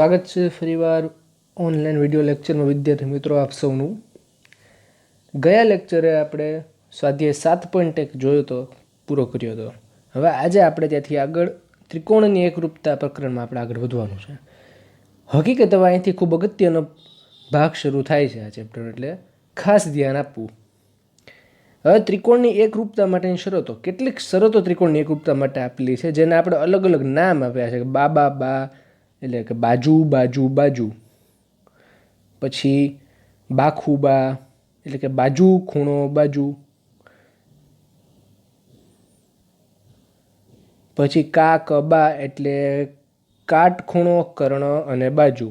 સ્વાગત છે ફરીવાર ઓનલાઈન વિડીયો લેક્ચરમાં વિદ્યાર્થી મિત્રો આપ સૌનું। ગયા લેક્ચરે આપણે સ્વાધ્યાય 7.1 જોયો તો પૂરો કર્યો હતો। હવે આજે આપણે ત્યાંથી આગળ ત્રિકોણની એકરૂપતા પ્રકરણમાં આપણે આગળ વધવાનું છે। હકીકત હવે અહીંથી ખૂબ અગત્યનો ભાગ શરૂ થાય છે આ ચેપ્ટર, એટલે ખાસ ધ્યાન આપવું। હવે ત્રિકોણની એકરૂપતા માટેની શરતો, કેટલીક શરતો ત્રિકોણની એકરૂપતા માટે આપેલી છે, જેને આપણે અલગ અલગ નામ આપ્યા છે। બા બા એટલે કે બાજુ બાજુ બાજુ, પછી બાખુબા એટલે કે બાજુ ખૂણો બાજુ, પછી કાકબા એટલે કાટ ખૂણો કર્ણ અને બાજુ।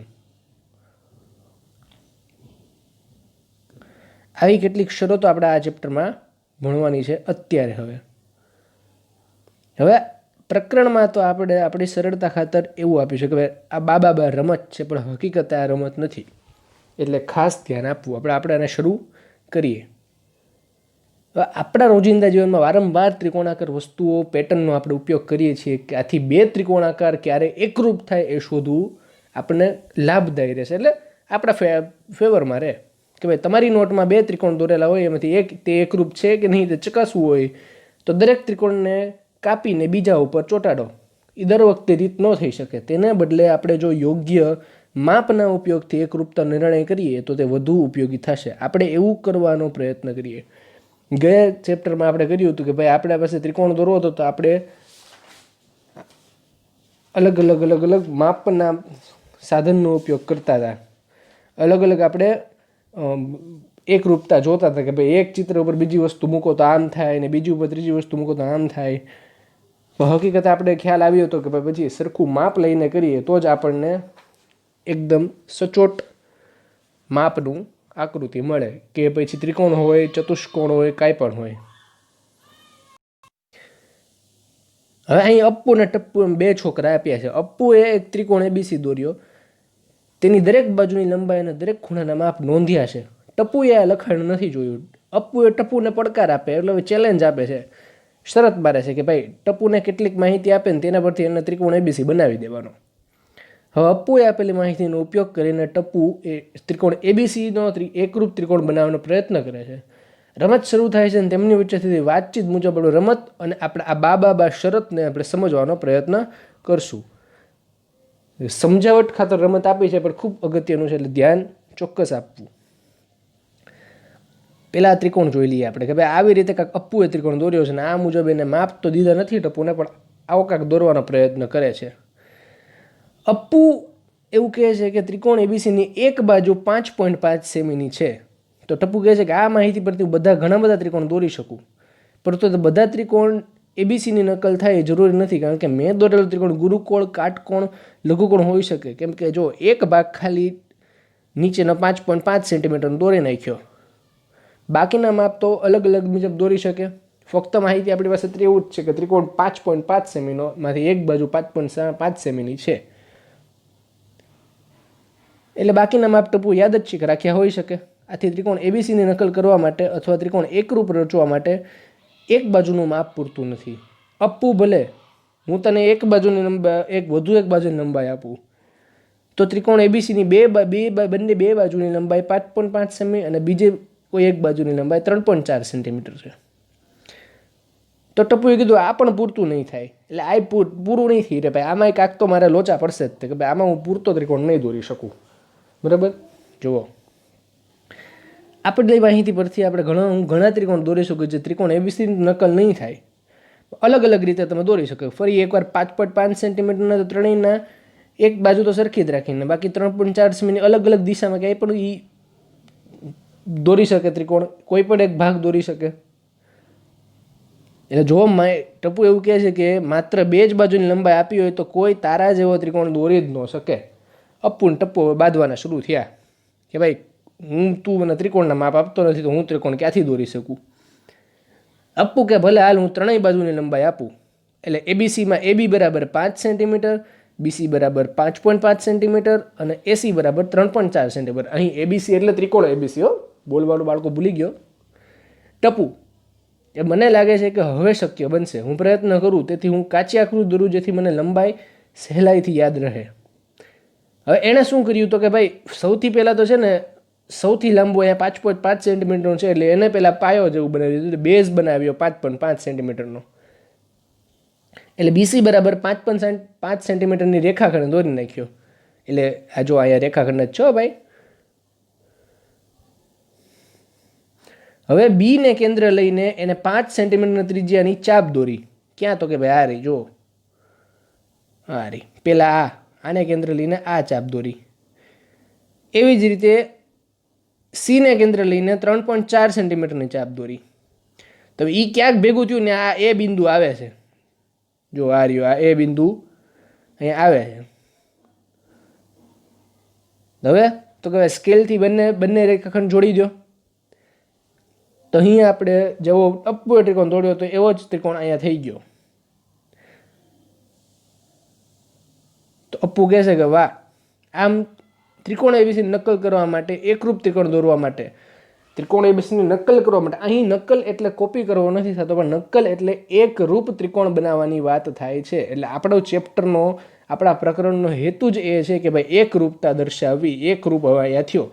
આવી કેટલીક શરતો આપણે આ ચેપ્ટરમાં ભણવાની છે અત્યારે। હવે પ્રકરણમાં તો આપણે આપણી સરળતા ખાતર એવું આપ્યું છે કે આ બા રમત છે, પણ હકીકતે આ રમત નથી, એટલે ખાસ ધ્યાન આપવું। આપણે આને શરૂ કરીએ। હવે આપણા રોજિંદા જીવનમાં વારંવાર ત્રિકોણાકાર વસ્તુઓ પેટર્નનો આપણે ઉપયોગ કરીએ છીએ કે આથી બે ત્રિકોણાકાર ક્યારે એકરૂપ થાય એ શોધવું આપણને લાભદાયી રહેશે, એટલે આપણા ફેવરમાં રહે કે ભાઈ તમારી નોટમાં બે ત્રિકોણ દોરેલા હોય, એમાંથી એક તે એકરૂપ છે કે નહીં તે ચકાસવું હોય તો દરેક ત્રિકોણને કાપીને બીજા ઉપર ચોંટાડો। એ દર વખતે રીત ન થઈ શકે, તેને બદલે આપણે જો યોગ્ય માપના ઉપયોગથી એકરૂપતા નિર્ણય કરીએ તો તે વધુ ઉપયોગી થશે। આપણે એવું કરવાનો પ્રયત્ન કરીએ। ગયા ચેપ્ટરમાં આપણે કર્યું હતું કે ભાઈ આપણા પાસે ત્રિકોણ દોરવો હતો તો આપણે અલગ અલગ માપના સાધનનો ઉપયોગ કરતા હતા। અલગ અલગ આપણે એકરૂપતા જોતા હતા કે ભાઈ એક ચિત્ર ઉપર બીજી વસ્તુ મૂકો તો આમ થાય, ને બીજી ઉપર ત્રીજી વસ્તુ મૂકો તો આમ થાય। તો હકીકત આપણે ખ્યાલ આવ્યો હતો કે ભાઈ પછી સરખું માપ લઈને કરીએ તો જ આપણને એકદમ સચોટ માપનું આકૃતિ મળે, કે પછી ત્રિકોણ હોય, ચતુષ્કોણ હોય, કાંઈ પણ હોય। હવે અહીં અપ્પુ અને ટપ્પુ એમ બે છોકરા આપ્યા છે। અપ્પુએ એક ત્રિકોણ એબીસી દોર્યો, તેની દરેક બાજુની લંબાઈ અને દરેક ખૂણાના માપ નોંધ્યા છે। ટપ્પુએ આ લખાણ નથી જોયું। અપ્પુએ ટપ્પુને પડકાર આપે, એટલે ચેલેન્જ આપે છે, શરત મારે છે કે ભાઈ ટપ્પુને કેટલીક માહિતી આપે ને તેના પરથી એને ત્રિકોણ એબીસી બનાવી દેવાનો। હવે અપ્પુએ આપેલી માહિતીનો ઉપયોગ કરીને ટપ્પુ એ ત્રિકોણ એબીસીનો એકરૂપ ત્રિકોણ બનાવવાનો પ્રયત્ન કરે છે। રમત શરૂ થાય છે અને તેમની વચ્ચેથી વાતચીત મુજબ આપણે રમત અને આપણે આ બા શરતને આપણે સમજવાનો પ્રયત્ન કરશું। સમજાવટ ખાતર રમત આપી છે, પણ ખૂબ અગત્યનું છે, એટલે ધ્યાન ચોક્કસ આપવું। પેલા ત્રિકોણ જોઈ લઈએ આપણે કે ભાઈ આવી રીતે કાંઈક અપ્પુએ ત્રિકોણ દોર્યો છે ને આ મુજબ એને માપ તો દીધા નથી ટપ્પુને, પણ આવો કાંઈક દોરવાનો પ્રયત્ન કરે છે। અપ્પુ એવું કહે છે કે ત્રિકોણ એબીસીની એક બાજુ 5.5 સેમીની છે, તો ટપ્પુ કહે છે કે આ માહિતી પરથી ઘણા બધા ત્રિકોણ દોરી શકું, પરંતુ તે બધા ત્રિકોણ એબીસીની નકલ થાય એ જરૂરી નથી, કારણ કે મેં દોરેલો ત્રિકોણ ગુરુકોણ, કાટકોણ, લઘુકોણ હોઈ શકે, કેમ કે જો એક ભાગ ખાલી નીચેનો 5.5 સેન્ટીમીટરનો દોરી નાખ્યો, બાકીના માપ તો અલગ અલગ મુજબ દોરી શકે। ફક્ત માહિતી આપણી પાસે એવું જ છે કે ત્રિકોણ 5.5 સેમીનો માંથી એક બાજુ 5.5 સેમીની છે, એટલે બાકીના માપ ટપ્પુ યાદ જ છે કે રાખ્યા હોઈ શકે। આથી ત્રિકોણ એબીસીની નકલ કરવા માટે અથવા ત્રિકોણ એકરૂપ રચવા માટે એક બાજુનું માપ પૂરતું નથી। અપ્પુ ભલે હું તને એક બાજુની વધુ એક બાજુની લંબાઈ આપું, તો ત્રિકોણ એબીસીની બંને બાજુની લંબાઈ 5.5 સેમી અને બીજી કોઈ એક બાજુની લંબાઈ 3.4 સેન્ટીમીટર છે। તો ટપ્પુએ કીધું આ પણ પૂરતું નહીં થાય, એટલે આ પૂરું નહીં થઈ રહે ભાઈ, આમાં કાંક તો મારે લોચા પડશે જ, કે ભાઈ આમાં હું પૂરતો ત્રિકોણ નહીં દોરી શકું। બરાબર, જુઓ આપણી માહિતી પરથી આપણે ઘણા ત્રિકોણ દોરી શકું જે ત્રિકોણ એબીસીની નકલ નહીં થાય, અલગ અલગ રીતે તમે દોરી શકો। ફરી એકવાર 5.5 સેન્ટીમીટરના તો ત્રણેયના એક બાજુ તો સરખી જ રાખીને બાકી 3.4 સેમીની અલગ અલગ દિશામાં ક્યાંય પણ એ દોરી શકે ત્રિકોણ, કોઈ પણ એક ભાગ દોરી શકે। એટલે જો ટપ્પુ એવું કહે છે કે માત્ર બે જ બાજુની લંબાઈ આપી હોય તો કોઈ તારા જેવો ત્રિકોણ દોરી જ ન શકે। અપ્પુ ને ટપ્પુ બાંધવાના શરૂ થયા કે ભાઈ તું મને ત્રિકોણના માપ આપતો નથી તો હું ત્રિકોણ ક્યાંથી દોરી શકું। અપ્પુ કે ભલે હાલ હું ત્રણેય બાજુની લંબાઈ આપું, એટલે એબીસીમાં એબી બરાબર 5 સેન્ટીમીટર, બીસી બરાબર 5.5 સેન્ટીમીટર અને એસી બરાબર 3.4 સેન્ટીમીટર। અહીં એબીસી એટલે ત્રિકોણ એબીસી, બોલવાનું બાળકો ભૂલી ગયો। ટપ્પુ એ મને લાગે છે કે હવે શક્ય બનશે, હું પ્રયત્ન કરું તેથી હું કાચી આકૃતિ દોરું જેથી મને લંબાઈ સહેલાઈથી યાદ રહે। હવે એણે શું કર્યું તો કે ભાઈ સૌથી પહેલાં તો છે ને સૌથી લાંબો અહીંયા 5.5 સેન્ટીમીટરનો છે એટલે એને પહેલાં પાયો જેવું બનાવી દીધું, બેઝ બનાવ્યો 5.5 સેન્ટીમીટરનો. એટલે BC બરાબર 5 સેન્ટીમીટરની રેખાખંડ દોરી નાખ્યો. એટલે આ જો અહીંયા રેખાખંડ જ છો ભાઈ. હવે બીને કેન્દ્ર લઈને એને 5 સેન્ટીમીટરની ત્રિજ્યાની ચાપ દોરી. ક્યાં તો કે ભાઈ આ રહી જો, આ રહી. પહેલાં આને કેન્દ્ર લઈને આ ચાપ દોરી. એવી જ રીતે સીને કેન્દ્ર લઈને 3.4 સેન્ટીમીટરની ચાપ દોરી. તો એ ક્યાંક ભેગું થયું ને આ એ બિંદુ આવે છે. જો આ રહ્યું, આ એ બિંદુ અહીંયા આવે છે. હવે તો કે સ્કેલથી બંને રેખાખંડ જોડી દો. તો અહીંયા આપણે જેવો અપૂર્વ ત્રિકોણ દોડ્યો તો એવો જ ત્રિકોણ અહીંયા થઈ ગયો. તો અપ્પુ કહે છે કે વાહ, આમ ત્રિકોણ એબીસી નકલ કરવા માટે, એકરૂપ ત્રિકોણ દોરવા માટે, ત્રિકોણ એબીસીની નકલ કરવા માટે, અહીં નકલ એટલે કોપી કરવો નથી થતો, પણ નકલ એટલે એકરૂપ ત્રિકોણ બનાવવાની વાત થાય છે. એટલે આપણો ચેપ્ટરનો, આપણા પ્રકરણનો હેતુ જ એ છે કે ભાઈ એકરૂપતા દર્શાવવી. એકરૂપ હવે અહીંયા થયો.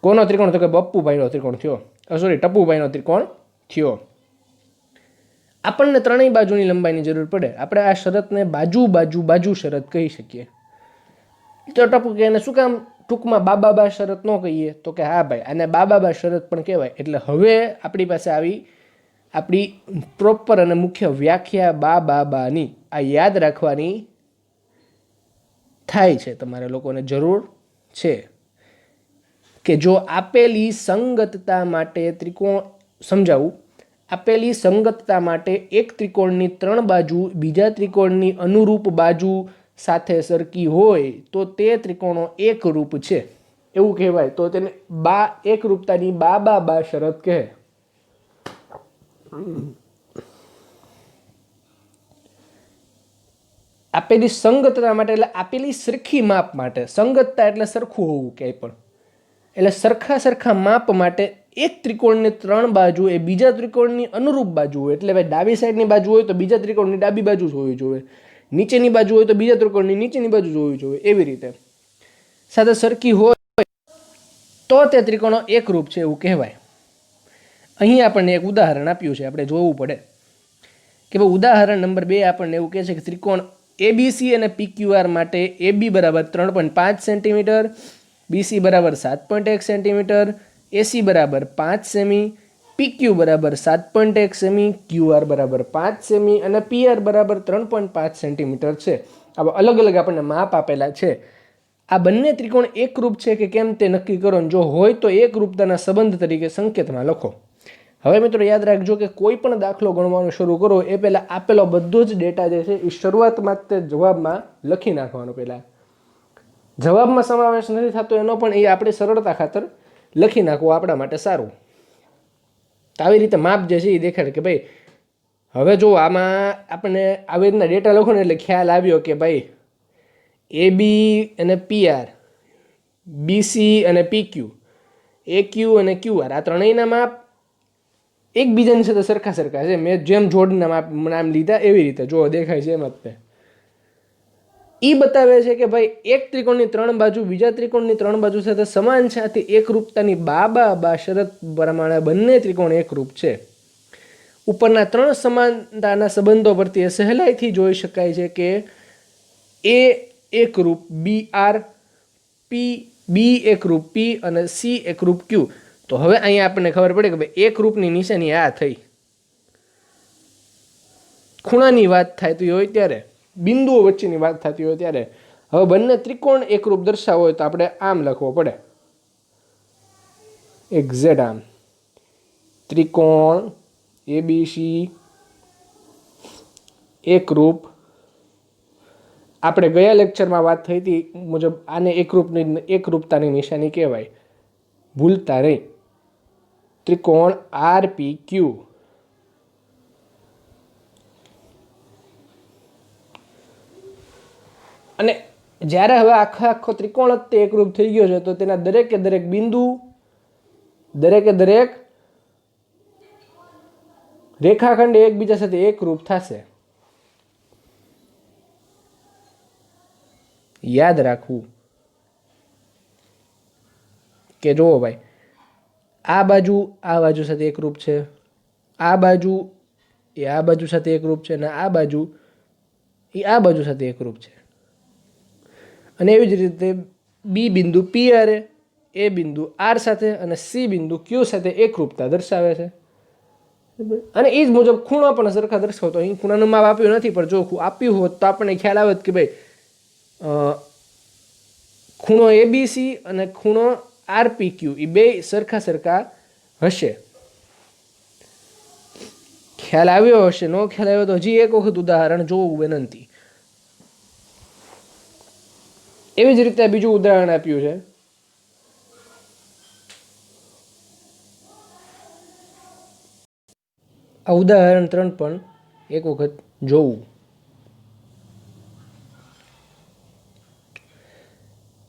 કોનો ત્રિકોણ? તો કે બપ્પુભાઈનો ત્રિકોણ થયો, સોરી ટપ્પુભાઈનો ત્રિકોણ થયો. આપણને ત્રણેય બાજુની લંબાઈની જરૂર પડે. આપણે આ શરતને બાજુ શરત કહી શકીએ. તો ટપ્પુ કે એને શું કામ ટૂંકમાં બાબા શરત ન કહીએ? તો કે હા ભાઈ, આને બાબા શરત પણ કહેવાય. એટલે હવે આપણી પાસે આવી આપણી પ્રોપર અને મુખ્ય વ્યાખ્યા બાબાની. આ યાદ રાખવાની થાય છે, તમારે લોકોને જરૂર છે કે જો આપેલી સંગતતા માટે ત્રિકોણ, સમજાવું, આપેલી સંગતતા માટે એક ત્રિકોણની 3 બાજુ બીજા ત્રિકોણની અનુરૂપ બાજુ સાથે સરખી હોય તો તે ત્રિકોણો એકરૂપ છે એવું કહેવાય. તો તેને એકરૂપતાની બાબા શરત કહે. આપેલી સંગતતા માટે એટલે આપેલી સરખી માપ માટે. સંગતતા એટલે સરખું હોવું ક્યાંય પણ. એટલે સરખા માપ માટે એક ત્રિકોણની 3 બાજુ એ બીજા ત્રિકોણની અનુરૂપ બાજુ હોય. એટલે ભાઈ ડાબી સાઈડની બાજુ હોય તો બીજા ત્રિકોણની ડાબી બાજુ જ હોવી જોઈએ, નીચેની બાજુ હોય તો બીજા ત્રિકોણની નીચેની બાજુ જ હોવી જોઈએ. એવી રીતે સાથે સરખી હોય તો તે ત્રિકોણો એકરૂપ છે એવું કહેવાય. અહીં આપણને એક ઉદાહરણ આપ્યું છે, આપણે જોવું પડે કે ભાઈ ઉદાહરણ નંબર 2 આપણને એવું કહે છે કે ત્રિકોણ એબીસી અને PQR માટે AB બરાબર 3.5 સેન્ટીમીટર, BC બરાબર 7.1 સેન્ટીમીટર, AC બરાબર 5 સેમી, PQ બરાબર 7.1 સેમી, QR બરાબર 5 સેમી અને PR બરાબર 3.5 સેન્ટીમીટર છે. આવા અલગ અલગ આપણને માપ આપેલા છે. આ બંને ત્રિકોણ એકરૂપ છે કે કેમ તે નક્કી કરો. જો હોય તો એકરૂપતાના સંબંધ તરીકે સંકેતમાં લખો. હવે મિત્રો યાદ રાખજો કે કોઈ પણ દાખલો ગણવાનું શરૂ કરો એ પહેલાં આપેલો બધો જ ડેટા જે છે એ શરૂઆતમાં તે જવાબમાં લખી નાખવાનો. પહેલાં જવાબમાં સમાવેશ નથી થતો એનો પણ એ આપણે સરળતા ખાતર લખી નાખવો આપણા માટે સારું. આવી રીતે માપ જે છે એ દેખાડે કે ભાઈ હવે જો આમાં આપણને આવી રીતના ડેટા લખો ને એટલે ખ્યાલ આવ્યો કે ભાઈ AB અને PR, BC અને PQ, AQ અને QR આ ત્રણેયના માપ એકબીજાની સાથે સરખા છે. મેં જેમ જોડના માપ નામ લીધા એવી રીતે જો દેખાય છે એમ જ તે એ બતાવે છે કે ભાઈ એક ત્રિકોણની 3 બાજુ બીજા ત્રિકોણની 3 બાજુ સાથે સમાન છે. આથી એકરૂપતાની બાબા શરત પ્રમાણે બંને ત્રિકોણ એકરૂપ છે. ઉપરના 3 સમાનતાના સંબંધો પરથી સહેલાઈથી જોઈ શકાય છે કે A એકરૂપ BR, B એકરૂપ P અને C એકરૂપ Q. તો હવે અહીંયા આપણને ખબર પડે કે ભાઈ એકરૂપની નિશાની આ થઈ. ખૂણાની વાત થતી હોય ત્યારે, બિંદુઓ વચ્ચેની વાત થતી હોય ત્યારે હવે બંને ત્રિકોણ એકરૂપ દર્શાવવો હોય તો આપણે આમ લખવો પડે, એક્ઝેક્ટ આમ. ત્રિકોણ ABC એકરૂપ. આપણે ગયા લેક્ચરમાં વાત થઈ હતી મુજબ આને એકરૂપતાની નિશાની કહેવાય, ભૂલતા નહીં. ત્રિકોણ RPQ અને જ્યારે હવે આખો ત્રિકોણ જ તે એકરૂપ થઈ ગયો છે તો તેના દરેકે દરેક બિંદુ, દરેકે દરેક રેખાખંડ એકબીજા સાથે એકરૂપ થશે. યાદ રાખવું કે જુઓ ભાઈ, આ બાજુ સાથે એકરૂપ છે, આ બાજુ એ આ બાજુ સાથે એકરૂપ છે, અને આ બાજુ એ આ બાજુ સાથે એકરૂપ છે. અને એવી જ રીતે બી બિંદુ પી આરે એ બિંદુ આર સાથે અને સી બિંદુ ક્યુ સાથે એકરૂપતા દર્શાવે છે. અને એ જ મુજબ ખૂણો પણ સરખા દર્શાવતો. અહીં ખૂણાનું માપ આપ્યું નથી, પણ જો આપ્યું હોત તો આપણને ખ્યાલ આવે કે ભાઈ ખૂણો એબીસી અને ખૂણો આરપીક્યુ એ બે સરખા હશે. ખ્યાલ આવ્યો હશે, નો ખ્યાલ આવ્યો તો હજી એક વખત ઉદાહરણ જોવું વિનંતી. એવી જ રીતે બીજું ઉદાહરણ આપ્યું છે. આ ઉદાહરણ 3 પણ એક વખત જોવું.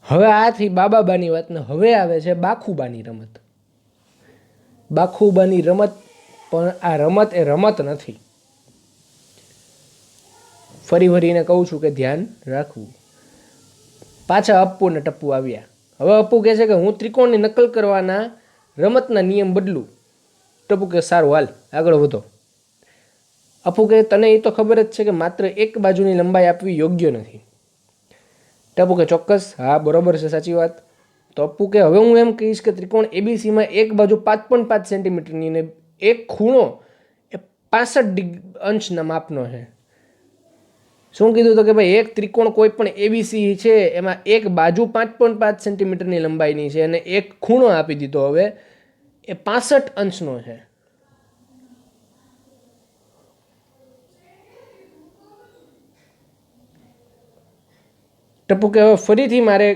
હવે આ થઈ બાબાની વાત ને હવે આવે છે બાખુબાની રમત. બાખુબાની રમત પણ આ રમત એ રમત નથી. ફરી વળીને કહું છું કે ધ્યાન રાખવું. પાછા અપ્પુ ને ટપ્પુ આવ્યા. હવે અપ્પુ કહે છે કે હું ત્રિકોણની નકલ કરવાના રમતના નિયમ બદલું. ટપ્પુ કે સારું હાલ આગળ વધો. અપ્પુ કે તને એ તો ખબર જ છે કે માત્ર એક બાજુની લંબાઈ આપવી યોગ્ય નથી. ટપ્પુ કે ચોક્કસ, હા બરોબર છે, સાચી વાત. તો અપ્પુ કે હવે હું એમ કહીશ કે ત્રિકોણ એબીસીમાં એક બાજુ 5.5 સેન્ટીમીટરની ને એક ખૂણો એ 65° માપનો છે. શું કીધું? તો કે ભાઈ એક ત્રિકોણ કોઈ પણ એબીસી છે એમાં એક બાજુ 5.5 સેન્ટીમીટરની લંબાઈની છે અને એક ખૂણો આપી દીધો હવે એ 65° છે. ટપ્પુ કે હવે ફરીથી મારે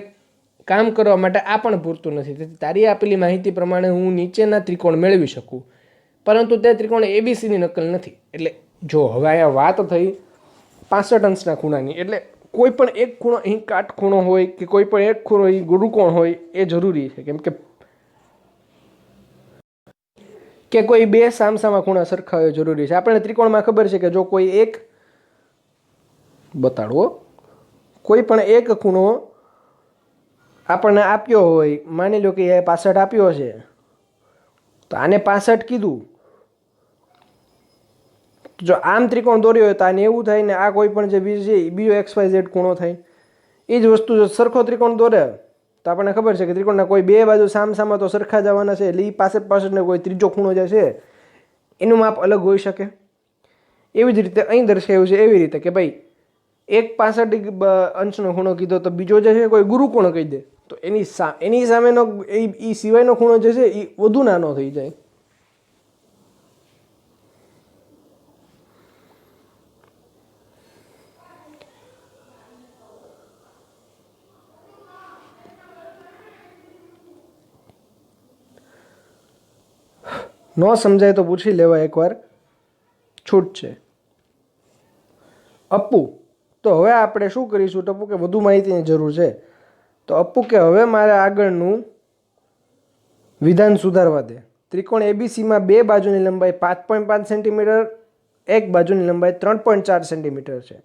કામ કરવા માટે આ પણ પૂરતું નથી. તેથી તારી આપેલી માહિતી પ્રમાણે હું નીચેના ત્રિકોણ મેળવી શકું, પરંતુ તે ત્રિકોણ એબીસીની નકલ નથી. એટલે જો હવે અહીંયા વાત થઈ 65° ખૂણાની, એટલે કોઈ પણ એક ખૂણો અહીં કાટખૂણો હોય કે કોઈ પણ એક ખૂણો અહીં ગુરુકોણ હોય એ જરૂરી છે. કેમ કે કોઈ બે સામસામા ખૂણા સરખા હોય જરૂરી છે. આપણને ત્રિકોણમાં ખબર છે કે જો કોઈ એક બતાડવો કોઈ પણ એક ખૂણો આપણને આપ્યો હોય, માની લો કે એ 65 આપ્યો છે, તો આને 65 કીધું. જો આમ ત્રિકોણ દોર્યો હોય તો આને એવું થાય ને આ કોઈ પણ જે બીજો XYZ ખૂણો થાય. એ જ વસ્તુ જો સરખો ત્રિકોણ દોરે તો આપણને ખબર છે કે ત્રિકોણના કોઈ બે બાજુ સામસામા તો સરખા જવાના છે. એટલે એ 65 ને કોઈ ત્રીજો ખૂણો જે છે એનું માપ અલગ હોઈ શકે. એવી જ રીતે અહીં દર્શાવ્યું છે એવી રીતે કે ભાઈ એક 65° ખૂણો કીધો તો બીજો જે છે કોઈ ગુરુકોણ કહી દે તો એની સામેનો એ સિવાયનો ખૂણો જે છે એ વધુ નાનો થઈ જાય. ન સમજાય તો પૂછી લેવા એકવાર, છૂટ છે. અપ્પુ, તો હવે આપણે શું કરીશું? ટપ્પુ કે વધુ માહિતીની જરૂર છે. તો અપ્પુ કે હવે મારે આગળનું વિધાન સુધારવા દે. ત્રિકોણ એબીસીમાં બે બાજુની લંબાઈ 5.5 સેન્ટીમીટર, એક બાજુની લંબાઈ 3.4 સેન્ટીમીટર છે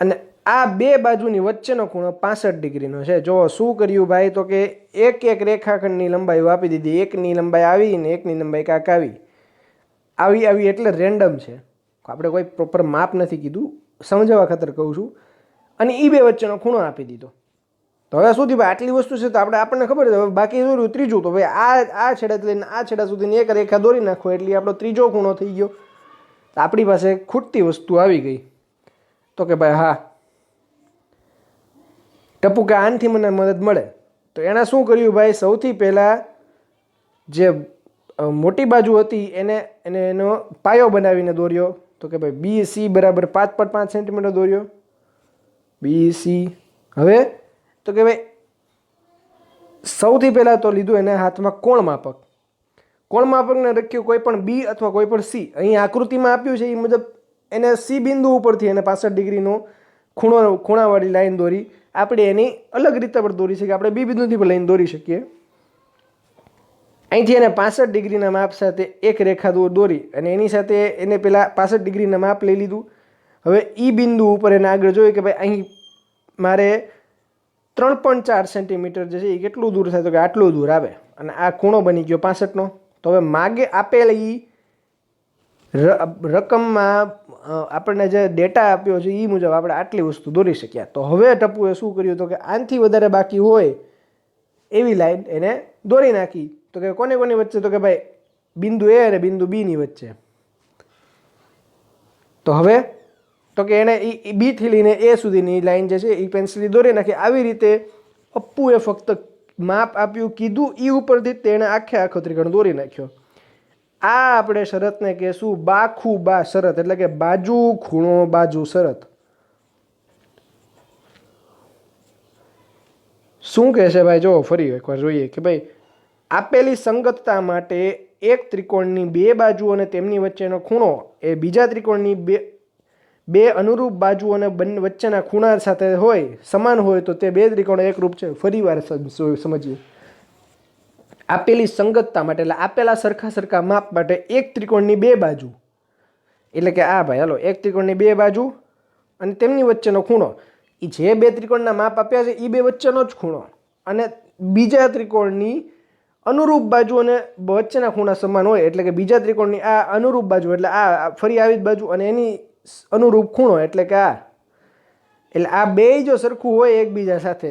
અને આ બે બાજુની વચ્ચેનો ખૂણો 65°નો છે. જો શું કર્યું ભાઈ? તો કે એક રેખાખંડની લંબાઈ આપી દીધી. એકની લંબાઈ આવી ને એકની લંબાઈ કાંક આવી એટલે રેન્ડમ છે. આપણે કોઈ પ્રોપર માપ નથી કીધું, સમજાવવા ખાતર કહું છું. અને એ બે વચ્ચેનો ખૂણો આપી દીધો. તો હવે શું થયું ભાઈ? આટલી વસ્તુ છે તો આપણને ખબર છે. હવે બાકી જોયું ત્રીજું, તો ભાઈ આ છેડાથી લઈને આ છેડા સુધીની એક રેખા દોરી નાખો એટલે આપણો ત્રીજો ખૂણો થઈ ગયો. તો આપણી પાસે ખૂટતી વસ્તુ આવી ગઈ. તો કે ભાઈ હા ટપ્પુ કે આનથી મને મદદ મળે. તો એણે શું કર્યું ભાઈ? સૌથી પહેલાં જે મોટી બાજુ હતી એનો પાયો બનાવીને દોર્યો. તો કે ભાઈ BC બરાબર 5.5 સેન્ટીમીટર દોર્યો. BC. હવે તો કે ભાઈ સૌથી પહેલાં તો લીધું એને હાથમાં કોણ માપક. કોણ માપકને રાખ્યું કોઈ પણ બી અથવા કોઈ પણ સી. અહીં આકૃતિમાં આપ્યું છે એ મુજબ એને સી બિંદુ ઉપરથી એને 65°નો ખૂણાવાળી લાઈન દોરી. આપણે એની અલગ રીતે પણ દોરી શકીએ. આપણે બી બિંદુથી પણ લાઈન દોરી શકીએ. અહીંથી એને 65°ના માપ સાથે એક રેખા દોરી અને એની સાથે એને પેલા 65°ના માપ લઈ લીધું. હવે ઈ બિંદુ ઉપર એને આગળ જોયું કે ભાઈ અહીં મારે 3.4 સેન્ટીમીટર જે છે એ કેટલું દૂર થાય? તો કે આટલું દૂર આવે. અને આ ખૂણો બની ગયો 65નો. તો હવે માગે આપેલી રકમમાં આપણને જે ડેટા આપ્યો છે એ મુજબ આપણે આટલી વસ્તુ દોરી શક્યા. તો હવે ટપુએ શું કર્યું? તો કે આનાથી વધારે બાકી હોય એવી લાઈન એને દોરી નાખી. તો કે કોની વચ્ચે? તો કે ભાઈ બિંદુ એ અને બિંદુ બી ની વચ્ચે. તો હવે તો કે એને બી થી લઈને એ સુધીની લાઈન જે છે એ પેન્સિલથી દોરી નાખી. આવી રીતે અપ્પુએ ફક્ત માપ આપ્યું, કીધું, એ ઉપરથી તેણે આખો ત્રિકોણ દોરી નાખ્યો. આ આપણે શરતને કહેશું બાખુબા શરત, એટલે કે બાજુ ખૂણો બાજુ શરત. શું કહે છે ભાઈ? જો ફરી એકવાર જોઈએ કે ભાઈ આપેલી સંગતતા માટે એક ત્રિકોણની બે બાજુ અને તેમની વચ્ચેનો ખૂણો એ બીજા ત્રિકોણની બે અનુરૂપ બાજુ અને વચ્ચેના ખૂણા સાથે હોય, સમાન હોય, તો તે બે ત્રિકોણો એકરૂપ છે. ફરીવાર સમજીએ. આપેલી સંગતતા માટે એટલે આપેલા સરખા માપ માટે એક ત્રિકોણની બે બાજુ, એટલે કે આ ભાઈ હાલો એક ત્રિકોણની બે બાજુ અને તેમની વચ્ચેનો ખૂણો, એ જે બે ત્રિકોણના માપ આપ્યા છે એ બે વચ્ચેનો જ ખૂણો, અને બીજા ત્રિકોણની અનુરૂપ બાજુ અને વચ્ચેના ખૂણા સમાન હોય, એટલે કે બીજા ત્રિકોણની આ અનુરૂપ બાજુ એટલે આ ફરી આવી જ બાજુ અને એની અનુરૂપ ખૂણો એટલે કે આ. એટલે આ બે જો સરખું હોય એકબીજા સાથે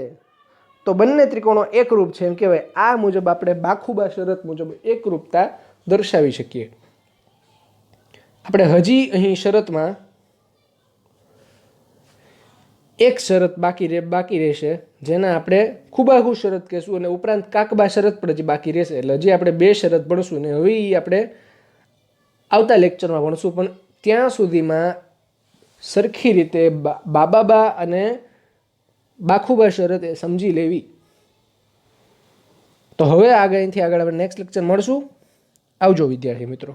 તો બંને ત્રિકોણો એકરૂપ છે એમ કહેવાય. આ મુજબ આપણે બાખુબા શરત મુજબ એકરૂપતા દર્શાવી શકીએ. આપણે હજી અહીં શરતમાં એક શરત બાકી રહેશે, જેના આપણે ખુબાખુ શરત કહેશું, અને ઉપરાંત કાકબા શરત પણ હજી બાકી રહેશે. એટલે હજી આપણે બે શરત ભણશું ને હવે આપણે આવતા લેક્ચરમાં ભણશું. પણ ત્યાં સુધીમાં સરખી રીતે બાબાબા અને બાખુબા શરત એ સમજી લેવી. તો હવે અહીંથી આગળ આપણે નેક્સ્ટ લેક્ચર મળશું. આવજો વિદ્યાર્થી મિત્રો.